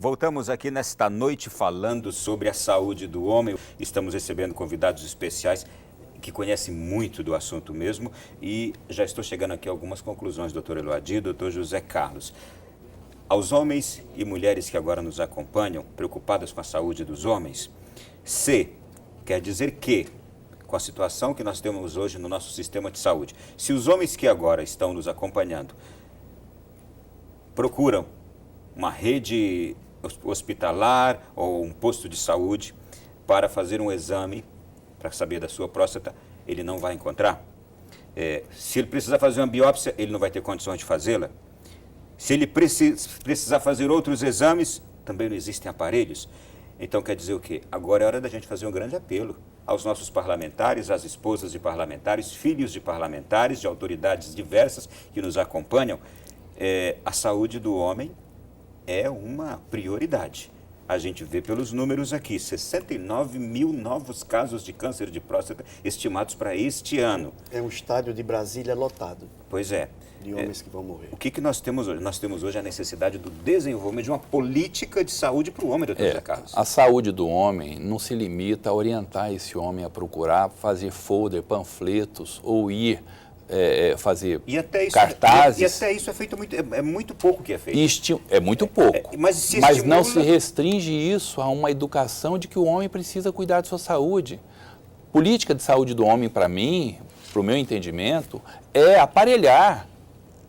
Voltamos aqui nesta noite falando sobre a saúde do homem. Estamos recebendo convidados especiais que conhecem muito do assunto mesmo e já estou chegando aqui a algumas conclusões, doutor Eloadi, doutor José Carlos. Aos homens e mulheres que agora nos acompanham, preocupadas com a saúde dos homens, quer dizer que, com a situação que nós temos hoje no nosso sistema de saúde, se os homens que agora estão nos acompanhando procuram uma rede hospitalar ou um posto de saúde para fazer um exame para saber da sua próstata, ele não vai encontrar. Se ele precisar fazer uma biópsia, ele não vai ter condições de fazê-la. Se ele precisar fazer outros exames, também não existem aparelhos. Então quer dizer o quê? Agora é hora da gente fazer um grande apelo aos nossos parlamentares, às esposas de parlamentares, filhos de parlamentares, de autoridades diversas que nos acompanham. A saúde do homem é uma prioridade. A gente vê pelos números aqui, 69 mil novos casos de câncer de próstata estimados para este ano. É um estádio de Brasília lotado. Pois é. De homens que vão morrer. O que nós temos hoje? Nós temos hoje a necessidade do desenvolvimento de uma política de saúde para o homem, doutor José Carlos. A saúde do homem não se limita a orientar esse homem a procurar fazer folder, panfletos ou ir fazer cartazes. E até isso é feito muito pouco que é feito. É muito pouco. Mas não se restringe isso a uma educação de que o homem precisa cuidar de sua saúde. Política de saúde do homem, para mim, para o meu entendimento, é aparelhar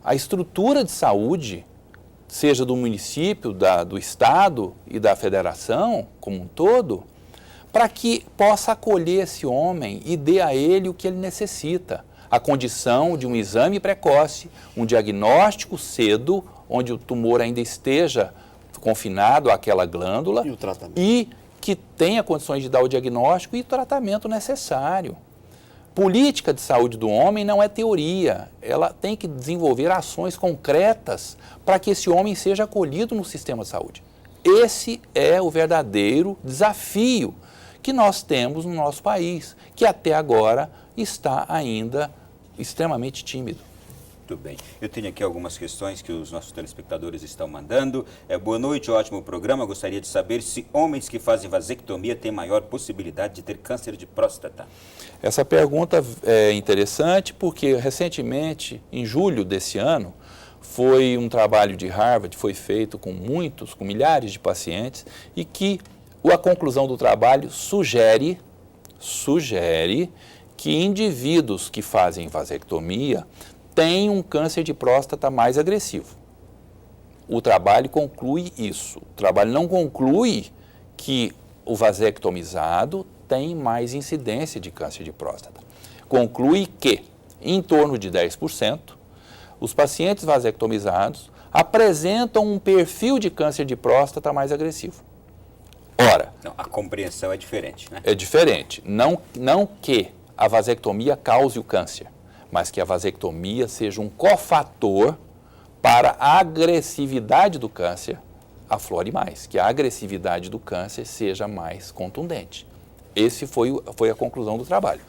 a estrutura de saúde, seja do município, do estado e da federação como um todo, para que possa acolher esse homem e dê a ele o que ele necessita. A condição de um exame precoce, um diagnóstico cedo, onde o tumor ainda esteja confinado àquela glândula e o tratamento. E que tenha condições de dar o diagnóstico e o tratamento necessário. Política de saúde do homem não é teoria, ela tem que desenvolver ações concretas para que esse homem seja acolhido no sistema de saúde. Esse é o verdadeiro desafio que nós temos no nosso país, que até agora está ainda extremamente tímido. Muito bem. Eu tenho aqui algumas questões que os nossos telespectadores estão mandando. Boa noite, ótimo programa. Gostaria de saber se homens que fazem vasectomia têm maior possibilidade de ter câncer de próstata. Essa pergunta é interessante porque recentemente, em julho desse ano, foi um trabalho de Harvard, foi feito com milhares de pacientes e que a conclusão do trabalho sugere que indivíduos que fazem vasectomia têm um câncer de próstata mais agressivo. O trabalho conclui isso. O trabalho não conclui que o vasectomizado tem mais incidência de câncer de próstata. Conclui que, em torno de 10%, os pacientes vasectomizados apresentam um perfil de câncer de próstata mais agressivo. Ora, a compreensão é diferente, né? É diferente. Não que a vasectomia cause o câncer, mas que a vasectomia seja um cofator para a agressividade do câncer aflore mais, que a agressividade do câncer seja mais contundente. Esse foi a conclusão do trabalho.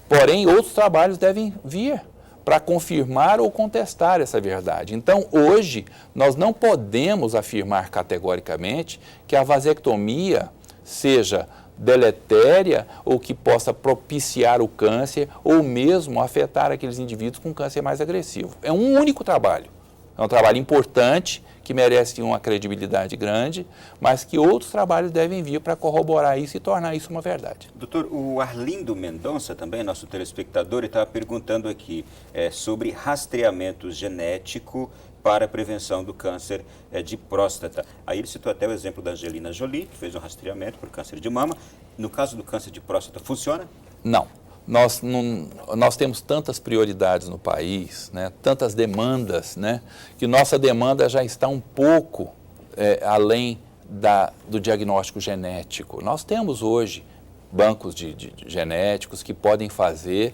Porém, outros trabalhos devem vir para confirmar ou contestar essa verdade. Então, hoje, nós não podemos afirmar categoricamente que a vasectomia seja deletéria ou que possa propiciar o câncer ou mesmo afetar aqueles indivíduos com câncer mais agressivo. É um único trabalho. É um trabalho importante, que merece uma credibilidade grande, mas que outros trabalhos devem vir para corroborar isso e tornar isso uma verdade. Doutor, o Arlindo Mendonça, também nosso telespectador, estava perguntando aqui sobre rastreamento genético para a prevenção do câncer de próstata. Aí ele citou até o exemplo da Angelina Jolie, que fez um rastreamento para o câncer de mama. No caso do câncer de próstata, funciona? Não. Nós temos tantas prioridades no país, né, tantas demandas, né, que nossa demanda já está um pouco além do diagnóstico genético. Nós temos hoje bancos de genéticos que podem fazer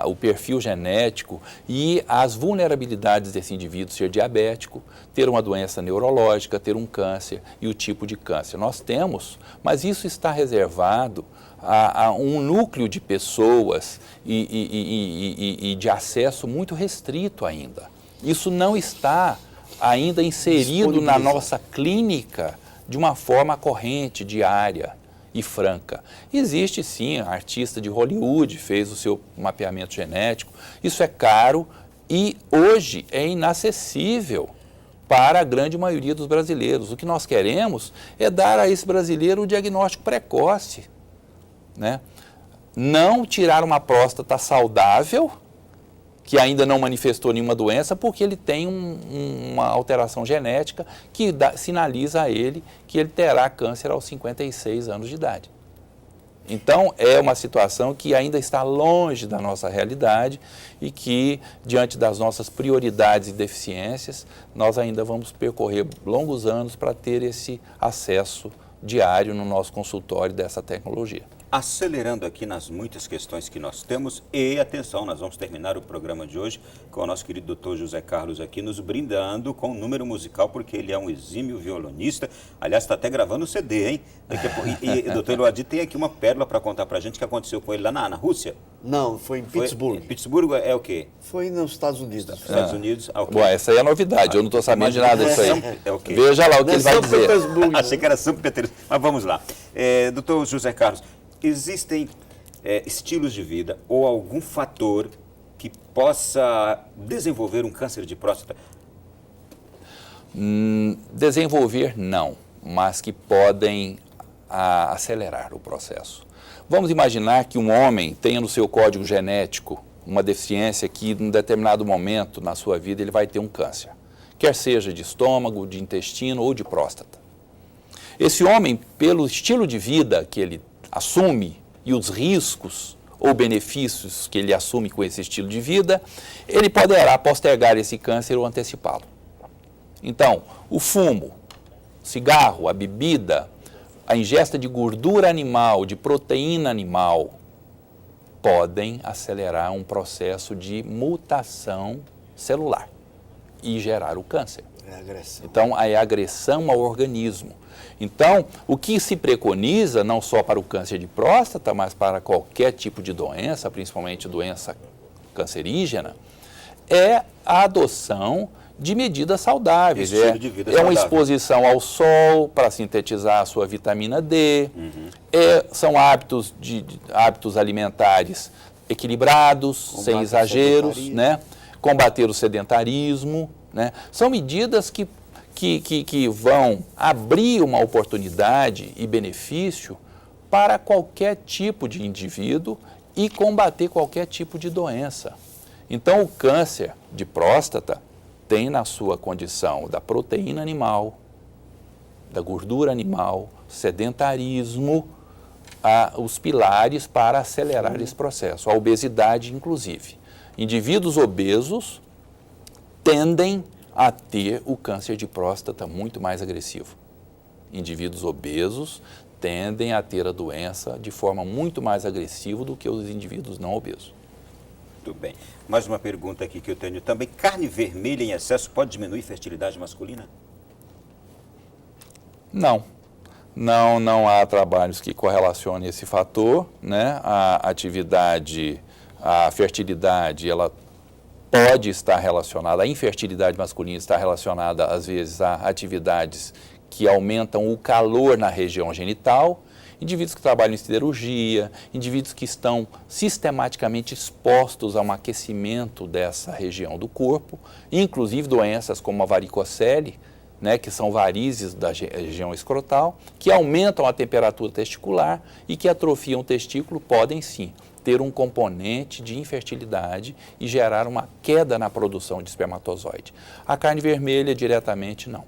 o perfil genético e as vulnerabilidades desse indivíduo ser diabético, ter uma doença neurológica, ter um câncer e o tipo de câncer. Nós temos, mas isso está reservado a um núcleo de pessoas e de acesso muito restrito ainda. Isso não está ainda inserido na Disponibilizar. nossa clínica de uma forma corrente, diária e franca. Existe sim, a artista de Hollywood fez o seu mapeamento genético, isso é caro e hoje é inacessível para a grande maioria dos brasileiros. O que nós queremos é dar a esse brasileiro o diagnóstico precoce, né? Não tirar uma próstata saudável, que ainda não manifestou nenhuma doença, porque ele tem uma alteração genética que sinaliza a ele que ele terá câncer aos 56 anos de idade. Então, é uma situação que ainda está longe da nossa realidade e que, diante das nossas prioridades e deficiências, nós ainda vamos percorrer longos anos para ter esse acesso diário no nosso consultório dessa tecnologia. Acelerando aqui nas muitas questões que nós temos e, atenção, nós vamos terminar o programa de hoje com o nosso querido Dr. José Carlos aqui nos brindando com um número musical, porque ele é um exímio violonista. Aliás, está até gravando o CD, hein? E o Dr. Eloadir tem aqui uma pérola para contar para a gente que aconteceu com ele lá na Rússia. Não, foi em Pittsburgh. Pittsburgh é o quê? Foi nos Estados Unidos. Estados Unidos. Ah, okay. Bom, essa aí é a novidade, eu não estou sabendo de nada disso aí. É o quê? Veja lá o que ele vai São dizer. Petersburgo. Achei que era São Petersburgo. Mas vamos lá. Dr. José Carlos, existem estilos de vida ou algum fator que possa desenvolver um câncer de próstata? Desenvolver não, mas que podem acelerar o processo. Vamos imaginar que um homem tenha no seu código genético uma deficiência que, em um determinado momento na sua vida, ele vai ter um câncer, quer seja de estômago, de intestino ou de próstata. Esse homem, pelo estilo de vida que ele assume e os riscos ou benefícios que ele assume com esse estilo de vida, ele poderá postergar esse câncer ou antecipá-lo. Então, o fumo, o cigarro, a bebida, a ingesta de gordura animal, de proteína animal, podem acelerar um processo de mutação celular e gerar o câncer. É agressão. Então, é agressão ao organismo. Então, o que se preconiza, não só para o câncer de próstata, mas para qualquer tipo de doença, principalmente doença cancerígena, é a adoção de medidas saudáveis. Estilo de vida é uma saudável. exposição ao sol para sintetizar a sua vitamina D, são hábitos alimentares equilibrados, Combate sem ao exageros, sedentarismo. né? Combater o sedentarismo, né? São medidas que vão abrir uma oportunidade e benefício para qualquer tipo de indivíduo e combater qualquer tipo de doença. Então, o câncer de próstata tem na sua condição da proteína animal, da gordura animal, sedentarismo, os pilares para acelerar esse processo, a obesidade inclusive. Indivíduos obesos tendem a ter o câncer de próstata muito mais agressivo. Indivíduos obesos tendem a ter a doença de forma muito mais agressiva do que os indivíduos não obesos. Muito bem. Mais uma pergunta aqui que eu tenho também. Carne vermelha em excesso pode diminuir fertilidade masculina? Não. Não há trabalhos que correlacionem esse fator, né? A atividade, a fertilidade, ela pode estar relacionada, a infertilidade masculina está relacionada, às vezes, a atividades que aumentam o calor na região genital, indivíduos que trabalham em siderurgia, indivíduos que estão sistematicamente expostos a um aquecimento dessa região do corpo, inclusive doenças como a varicocele, né, que são varizes da região escrotal, que aumentam a temperatura testicular e que atrofiam o testículo, podem sim ter um componente de infertilidade e gerar uma queda na produção de espermatozoide. A carne vermelha, diretamente, não.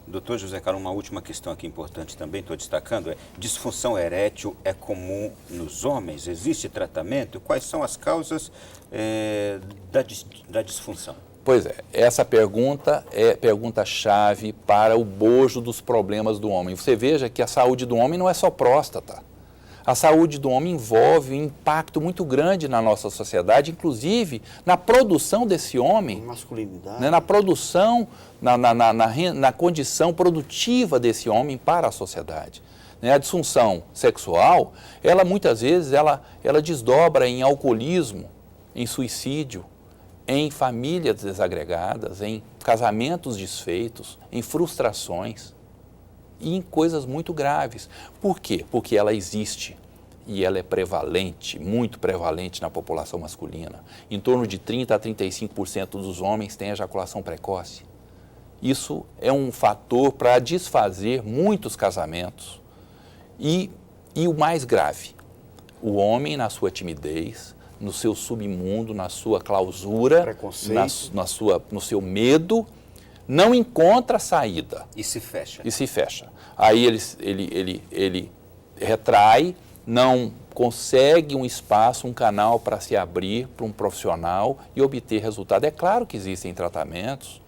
Doutor José Carlos, uma última questão aqui importante também, estou destacando, disfunção erétil é comum nos homens? Existe tratamento? Quais são as causas da disfunção? Pois é, essa pergunta é pergunta-chave para o bojo dos problemas do homem. Você veja que a saúde do homem não é só próstata. A saúde do homem envolve um impacto muito grande na nossa sociedade, inclusive na produção desse homem, Masculinidade. né, na produção, na condição produtiva desse homem para a sociedade. Né, a disfunção sexual, ela muitas vezes ela desdobra em alcoolismo, em suicídio, em famílias desagregadas, em casamentos desfeitos, em frustrações e em coisas muito graves. Por quê? Porque ela existe e ela é prevalente, muito prevalente na população masculina. Em torno de 30% a 35% dos homens têm ejaculação precoce. Isso é um fator para desfazer muitos casamentos. E o mais grave, o homem na sua timidez, no seu submundo, na sua clausura, no seu medo, não encontra saída. E se fecha. E se fecha. Aí ele retrai, não consegue um espaço, um canal para se abrir para um profissional e obter resultado. É claro que existem tratamentos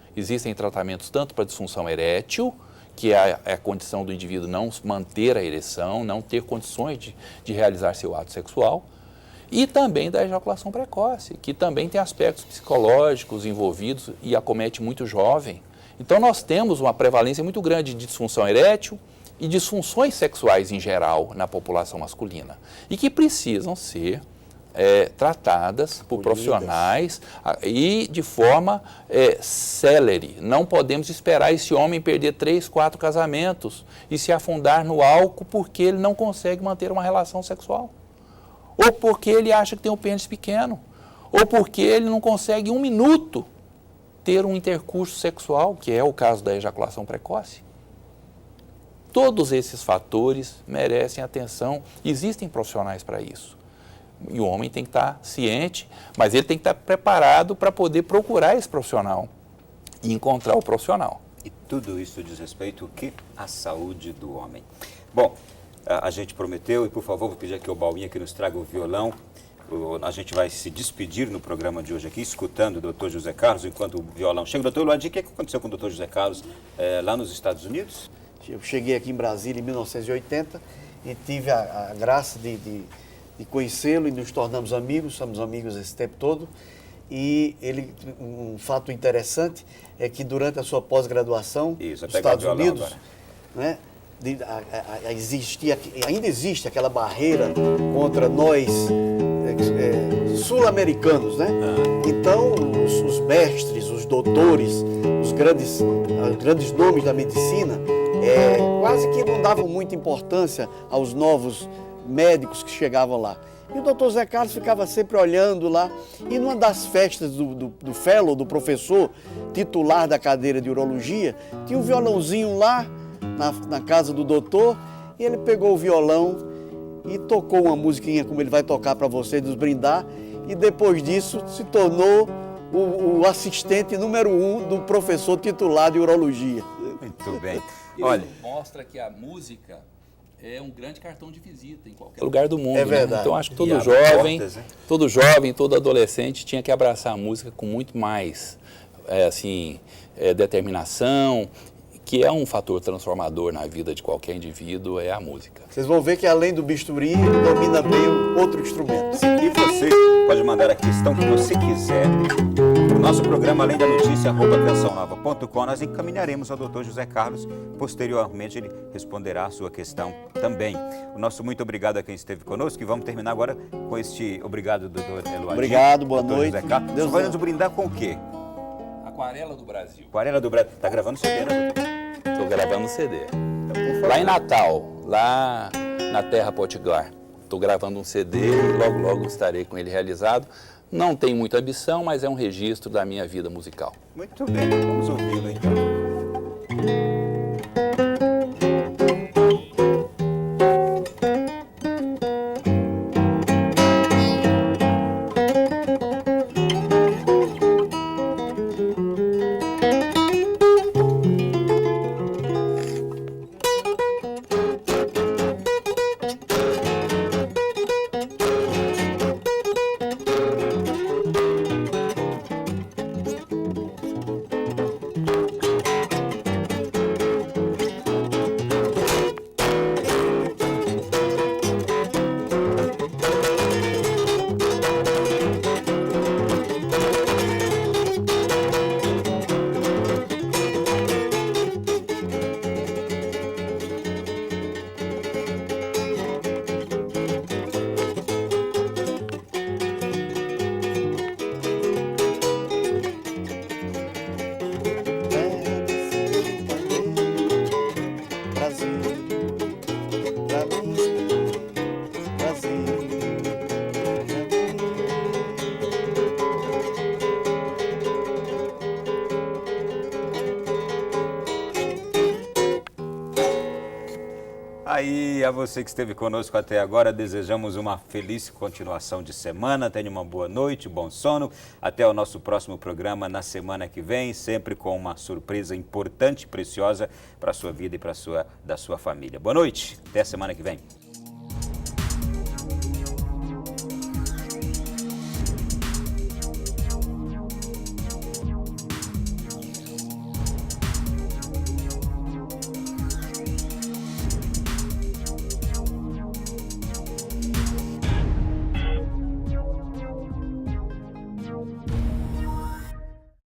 tanto para disfunção erétil, que é a condição do indivíduo não manter a ereção, não ter condições de realizar seu ato sexual, e também da ejaculação precoce, que também tem aspectos psicológicos envolvidos e acomete muito jovem. Então nós temos uma prevalência muito grande de disfunção erétil e disfunções sexuais em geral na população masculina, e que precisam ser tratadas por profissionais e de forma célere. Não podemos esperar esse homem perder 3, 4 casamentos e se afundar no álcool porque ele não consegue manter uma relação sexual. Ou porque ele acha que tem um pênis pequeno. Ou porque ele não consegue 1 minuto ter um intercurso sexual, que é o caso da ejaculação precoce. Todos esses fatores merecem atenção. Existem profissionais para isso. E o homem tem que estar ciente, mas ele tem que estar preparado para poder procurar esse profissional e encontrar o profissional. E tudo isso diz respeito ao quê? À saúde do homem. Bom, a gente prometeu, e por favor, vou pedir aqui ao Bauinha que nos traga o violão. A gente vai se despedir no programa de hoje aqui, escutando o Dr. José Carlos, enquanto o violão chega. Doutor Luadir, o que aconteceu com o Dr. José Carlos lá nos Estados Unidos? Eu cheguei aqui em Brasília em 1980 e tive a graça de conhecê-lo e nos tornamos amigos, somos amigos esse tempo todo. E um fato interessante é que durante a sua pós-graduação nos Estados Unidos, né, ainda existe aquela barreira contra nós sul-americanos, né? Então os mestres, os doutores, os grandes nomes da medicina quase que não davam muita importância aos novos médicos que chegavam lá. E o doutor Zé Carlos ficava sempre olhando lá. E numa das festas do fellow, do professor titular da cadeira de urologia, tinha um violãozinho lá na casa do doutor, e ele pegou o violão e tocou uma musiquinha como ele vai tocar para você, nos brindar, e depois disso se tornou o assistente número 1 do professor titular de urologia. Muito bem. Olha, mostra que a música é um grande cartão de visita em qualquer lugar do mundo. É verdade. Né? Então acho que todo jovem, todo adolescente tinha que abraçar a música com muito mais determinação, que é um fator transformador na vida de qualquer indivíduo, é a música. Vocês vão ver que além do bisturi, ele domina bem outro instrumento. E você pode mandar a questão que você quiser. O nosso programa, além da notícia, @cançãonova.com, nós encaminharemos ao Dr. José Carlos. Posteriormente, ele responderá a sua questão também. O nosso muito obrigado a quem esteve conosco, e vamos terminar agora com este obrigado do Dr. Eluadir. Obrigado, boa Dr. noite. José Carlos. Deus vai nos brindar com o quê? Aquarela do Brasil. Aquarela do Brasil. Está gravando CD, né, doutor? Estou gravando CD. Lá em Natal, lá na Terra Potiguar. Estou gravando um CD e logo estarei com ele realizado. Não tem muita ambição, mas é um registro da minha vida musical. Muito bem, vamos ouvi-lo então. aí, a você que esteve conosco até agora, desejamos uma feliz continuação de semana. Tenha uma boa noite, bom sono. Até o nosso próximo programa na semana que vem, sempre com uma surpresa importante e preciosa para a sua vida e para da sua família. Boa noite, até a semana que vem.